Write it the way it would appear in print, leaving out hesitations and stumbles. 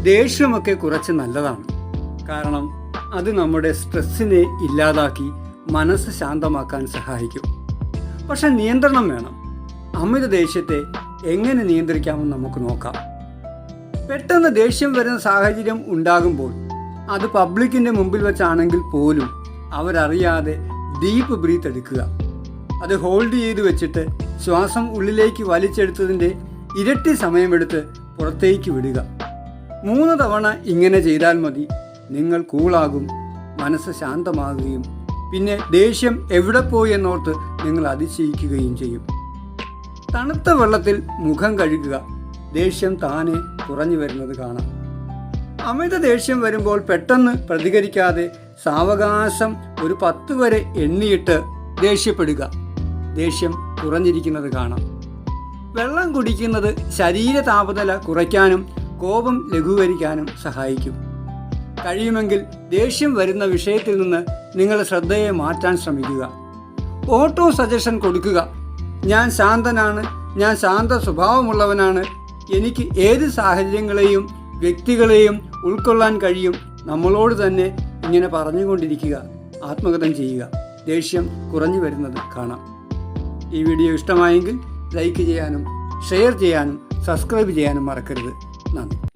ദേഷ്യമൊക്കെ കുറച്ച് നല്ലതാണ്. കാരണം അത് നമ്മുടെ സ്ട്രെസ്സിനെ ഇല്ലാതാക്കി മനസ്സ് ശാന്തമാക്കാൻ സഹായിക്കും. പക്ഷെ നിയന്ത്രണം വേണം. അമിത ദേഷ്യത്തെ എങ്ങനെ നിയന്ത്രിക്കാമെന്ന് നമുക്ക് നോക്കാം. പെട്ടെന്ന് ദേഷ്യം വരുന്ന സാഹചര്യം ഉണ്ടാകുമ്പോൾ അത് പബ്ലിക്കിൻ്റെ മുമ്പിൽ വെച്ചാണെങ്കിൽ പോലും അവരറിയാതെ ഡീപ്പ് ബ്രീത്ത് എടുക്കുക. അത് ഹോൾഡ് ചെയ്ത് വെച്ചിട്ട് ശ്വാസം ഉള്ളിലേക്ക് വലിച്ചെടുത്തതിൻ്റെ ഇരട്ടി സമയമെടുത്ത് പുറത്തേക്ക് വിടുക. 3 തവണ ഇങ്ങനെ ചെയ്താൽ മതി. നിങ്ങൾ കൂളാകും, മനസ്സ് ശാന്തമാകുകയും പിന്നെ ദേഷ്യം എവിടെ പോയി എന്നോർത്ത് നിങ്ങൾ അതിശയിക്കുകയും ചെയ്യും. തണുത്ത വെള്ളത്തിൽ മുഖം കഴുകുക. ദേഷ്യം താനെ കുറഞ്ഞു വരുന്നത് കാണാം. അമിത ദേഷ്യം വരുമ്പോൾ പെട്ടെന്ന് പ്രതികരിക്കാതെ സാവകാശം ഒരു 10 വരെ എണ്ണിയിട്ട് ദേഷ്യപ്പെടുക. ദേഷ്യം കുറഞ്ഞിരിക്കുന്നത് കാണാം. വെള്ളം കുടിക്കുന്നത് ശരീര താപനില കുറയ്ക്കാനും കോപം ലഘൂകരിക്കാനും സഹായിക്കും. കഴിയുമെങ്കിൽ ദേഷ്യം വരുന്ന വിഷയത്തിൽ നിന്ന് നിങ്ങളുടെ ശ്രദ്ധയെ മാറ്റാൻ ശ്രമിക്കുക. ഓട്ടോ സജഷൻ കൊടുക്കുക. ഞാൻ ശാന്തനാണ്, ഞാൻ ശാന്ത സ്വഭാവമുള്ളവനാണ്, എനിക്ക് ഏത് സാഹചര്യങ്ങളെയും വ്യക്തികളെയും ഉൾക്കൊള്ളാൻ കഴിയും. നമ്മളോട് തന്നെ ഇങ്ങനെ പറഞ്ഞുകൊണ്ടിരിക്കുക. ആത്മകഥം ചെയ്യുക. ദേഷ്യം കുറഞ്ഞു വരുന്നത് കാണാം. ഈ വീഡിയോ ഇഷ്ടമായെങ്കിൽ ലൈക്ക് ചെയ്യാനും ഷെയർ ചെയ്യാനും സബ്സ്ക്രൈബ് ചെയ്യാനും മറക്കരുത്. നന്ദി.